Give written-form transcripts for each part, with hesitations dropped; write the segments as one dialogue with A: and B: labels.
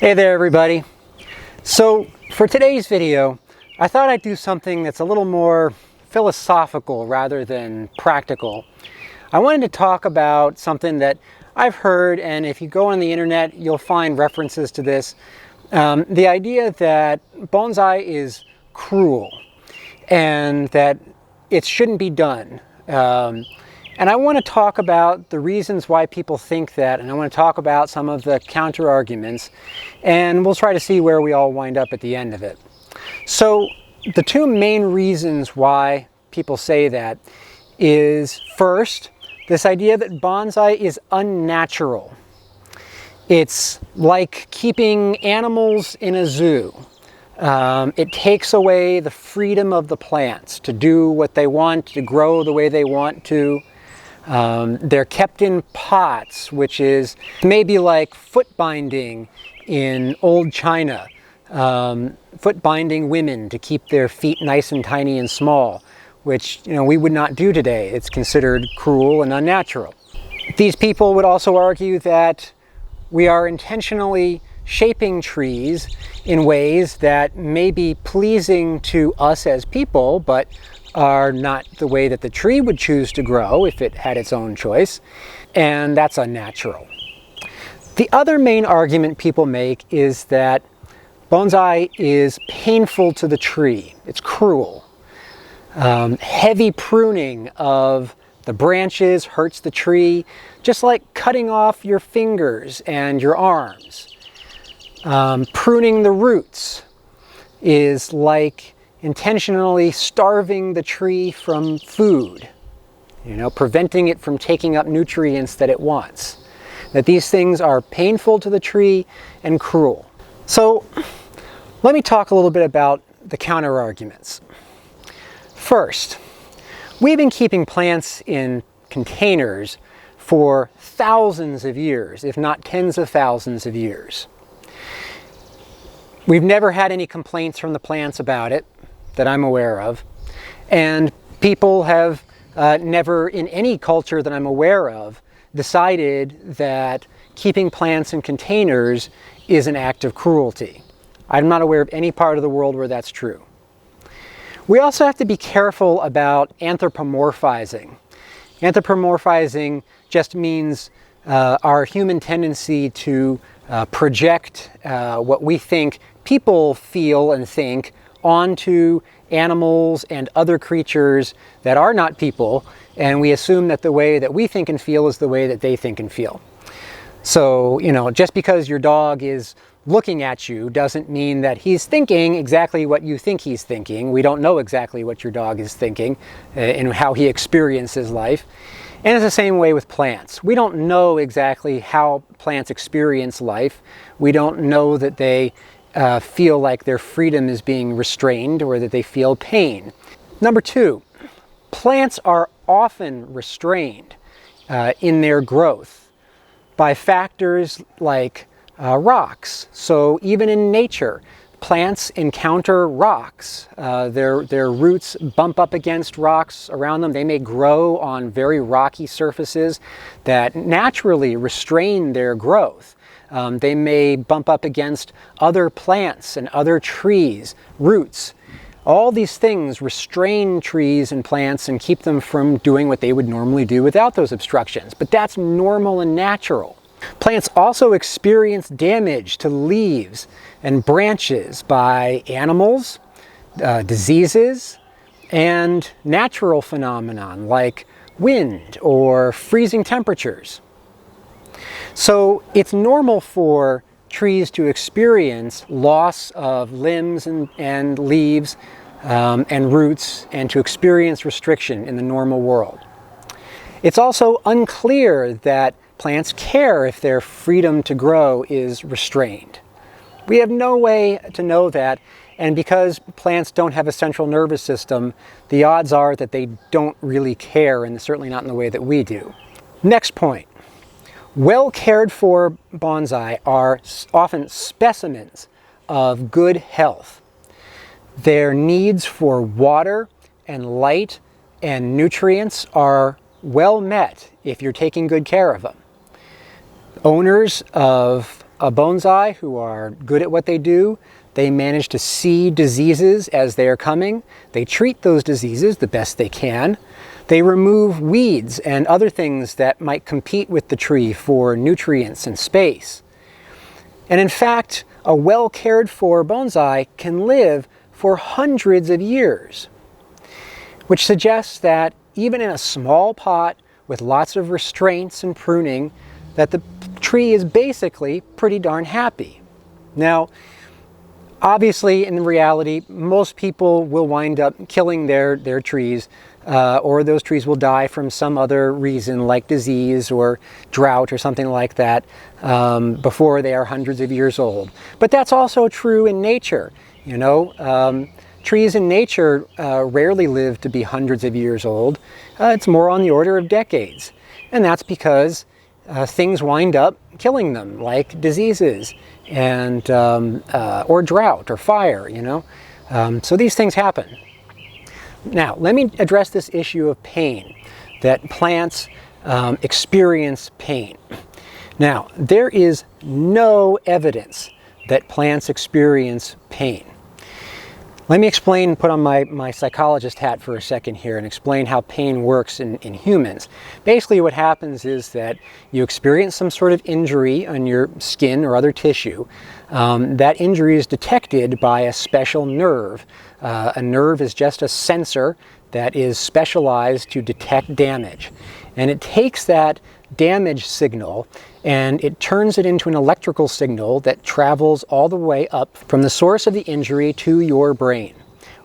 A: Hey there everybody. So for today's video, I thought I'd do something that's a little more philosophical rather than practical. I wanted to talk about something that I've heard, and if you go on the internet, you'll find references to this. The idea that bonsai is cruel and that it shouldn't be done. And I want to talk about the reasons why people think that, and I want to talk about some of the counter arguments, and we'll try to see where we all wind up at the end of it. So the two main reasons why people say that is, first, this idea that bonsai is unnatural. It's like keeping animals in a zoo. It takes away the freedom of the plants to do what they want, to grow the way they want to. They're kept in pots, which is maybe like foot binding in old China. Foot binding women to keep their feet nice and tiny and small, which we would not do today. It's considered cruel and unnatural. These people would also argue that we are intentionally shaping trees in ways that may be pleasing to us as people, but are not the way that the tree would choose to grow if it had its own choice, and that's unnatural. The other main argument people make is that bonsai is painful to the tree. It's cruel. Heavy pruning of the branches hurts the tree, just like cutting off your fingers and your arms. Pruning the roots is like intentionally starving the tree from food, preventing it from taking up nutrients that it wants. That these things are painful to the tree and cruel. So let me talk a little bit about the counter arguments. First, we've been keeping plants in containers for thousands of years, if not tens of thousands of years. We've never had any complaints from the plants about it that I'm aware of, and people have never in any culture that I'm aware of decided that keeping plants in containers is an act of cruelty. I'm not aware of any part of the world where that's true. We also have to be careful about anthropomorphizing. Anthropomorphizing just means our human tendency to project what we think people feel and think onto animals and other creatures that are not people, and we assume that the way that we think and feel is the way that they think and feel. So, just because your dog is looking at you doesn't mean that he's thinking exactly what you think he's thinking. We don't know exactly what your dog is thinking and how he experiences life. And it's the same way with plants. We don't know exactly how plants experience life. We don't know that they feel like their freedom is being restrained or that they feel pain. Number two, plants are often restrained in their growth by factors like rocks. So even in nature, plants encounter rocks. Their roots bump up against rocks around them. They may grow on very rocky surfaces that naturally restrain their growth. They may bump up against other plants and other trees, roots. All these things restrain trees and plants and keep them from doing what they would normally do without those obstructions. But that's normal and natural. Plants also experience damage to leaves and branches by animals, diseases, and natural phenomenon like wind or freezing temperatures. So it's normal for trees to experience loss of limbs and leaves and roots, and to experience restriction in the normal world. It's also unclear that plants care if their freedom to grow is restrained. We have no way to know that, and because plants don't have a central nervous system, the odds are that they don't really care, and certainly not in the way that we do. Next point. Well cared for bonsai are often specimens of good health. Their needs for water and light and nutrients are well met if you're taking good care of them. Owners of a bonsai who are good at what they do. They manage to see diseases as they are coming. They treat those diseases the best they can. They remove weeds and other things that might compete with the tree for nutrients and space. And in fact, a well cared for bonsai can live for hundreds of years, which suggests that even in a small pot with lots of restraints and pruning, that the tree is basically pretty darn happy. Now, obviously, in reality, most people will wind up killing their trees, or those trees will die from some other reason like disease or drought or something like that before they are hundreds of years old. But that's also true in nature. You know, trees in nature rarely live to be hundreds of years old. It's more on the order of decades. And that's because things wind up killing them, like diseases and or drought or fire, you know. So these things happen. Now, let me address this issue of pain, that plants experience pain. Now, there is no evidence that plants experience pain. Let me explain, put on my psychologist hat for a second here and explain how pain works in humans. Basically what happens is that you experience some sort of injury on your skin or other tissue. That injury is detected by a special nerve. A nerve is just a sensor that is specialized to detect damage. And it takes that damage signal and it turns it into an electrical signal that travels all the way up from the source of the injury to your brain,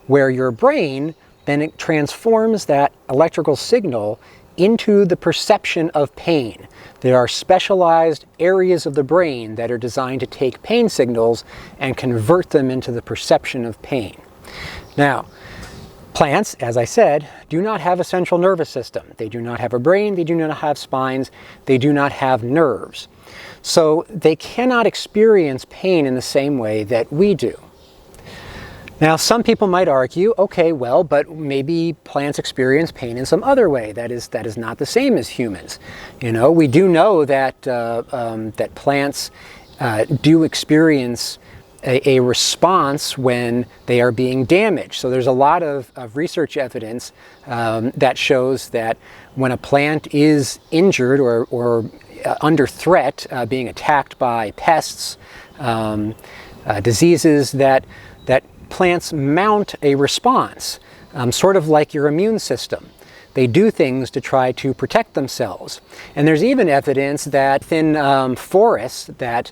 A: where your brain then it transforms that electrical signal into the perception of pain. There are specialized areas of the brain that are designed to take pain signals and convert them into the perception of pain. Now, plants, as I said, do not have a central nervous system. They do not have a brain, they do not have spines, they do not have nerves. So they cannot experience pain in the same way that we do. Now, some people might argue, okay, well, but maybe plants experience pain in some other way that is not the same as humans. You know, we do know that that plants do experience a response when they are being damaged. So there's a lot of research evidence that shows that when a plant is injured or under threat, being attacked by pests, diseases, that plants mount a response, sort of like your immune system. They do things to try to protect themselves. And there's even evidence that in forests that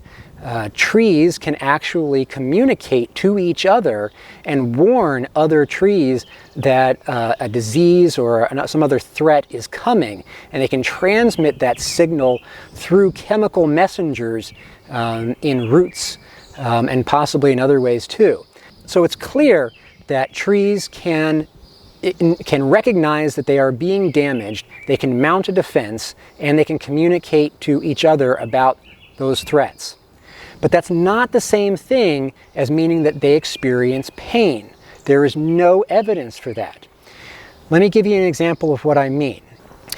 A: trees can actually communicate to each other and warn other trees that a disease or some other threat is coming. And they can transmit that signal through chemical messengers in roots and possibly in other ways too. So it's clear that trees can recognize that they are being damaged, they can mount a defense, and they can communicate to each other about those threats. But that's not the same thing as meaning that they experience pain. There is no evidence for that. Let me give you an example of what I mean.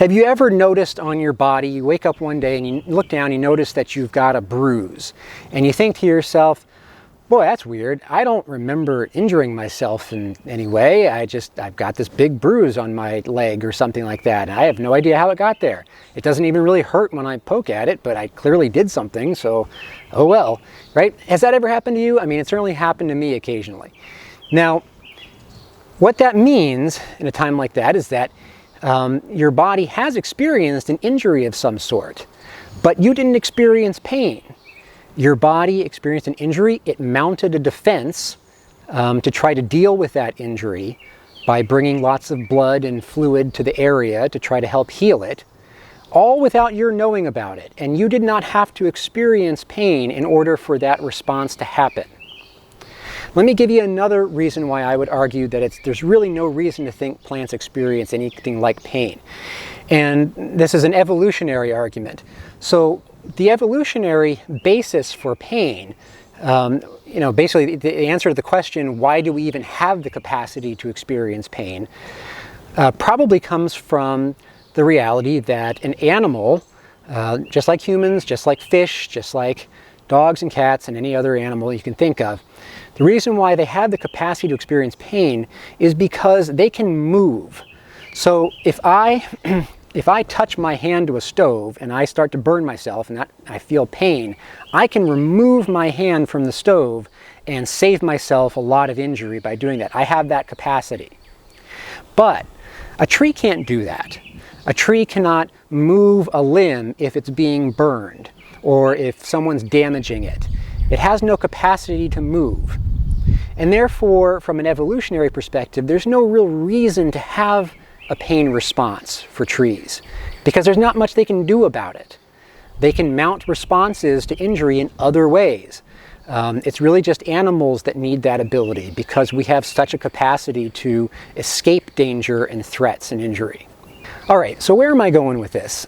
A: Have you ever noticed on your body, you wake up one day and you look down, you notice that you've got a bruise, and you think to yourself, boy, that's weird. I don't remember injuring myself in any way. I've got this big bruise on my leg or something like that. And I have no idea how it got there. It doesn't even really hurt when I poke at it, but I clearly did something, so oh well, right? Has that ever happened to you? I mean, it certainly happened to me occasionally. Now, what that means in a time like that is that your body has experienced an injury of some sort, but you didn't experience pain. Your body experienced an injury, it mounted a defense to try to deal with that injury by bringing lots of blood and fluid to the area to try to help heal it, all without your knowing about it. And you did not have to experience pain in order for that response to happen. Let me give you another reason why I would argue that there's really no reason to think plants experience anything like pain. And this is an evolutionary argument. So the evolutionary basis for pain, basically the answer to the question, why do we even have the capacity to experience pain, probably comes from the reality that an animal, just like humans, just like fish, just like dogs and cats and any other animal you can think of, the reason why they have the capacity to experience pain is because they can move. So if I touch my hand to a stove and I start to burn myself and I feel pain, I can remove my hand from the stove and save myself a lot of injury by doing that. I have that capacity. But a tree can't do that. A tree cannot move a limb if it's being burned or if someone's damaging it. It has no capacity to move. And therefore, from an evolutionary perspective, there's no real reason to have a pain response for trees because there's not much they can do about it. They can mount responses to injury in other ways. It's really just animals that need that ability because we have such a capacity to escape danger and threats and injury. All right, so where am I going with this?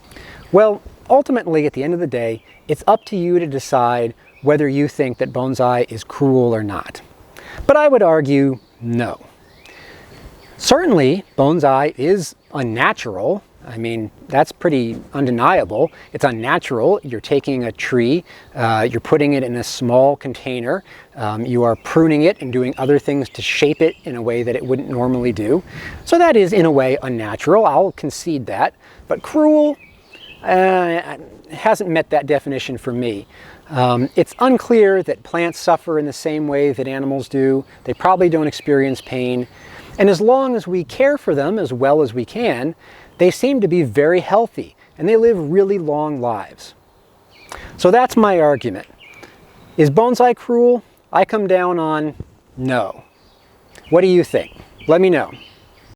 A: Well, ultimately, at the end of the day, it's up to you to decide whether you think that bonsai is cruel or not. But I would argue no. Certainly, bonsai is unnatural. I mean, that's pretty undeniable. It's unnatural. You're taking a tree, you're putting it in a small container, you are pruning it and doing other things to shape it in a way that it wouldn't normally do. So that is, in a way, unnatural. I'll concede that. But cruel hasn't met that definition for me. It's unclear that plants suffer in the same way that animals do. They probably don't experience pain. And as long as we care for them as well as we can, they seem to be very healthy and they live really long lives. So that's my argument. Is bonsai cruel? I come down on no. What do you think? Let me know.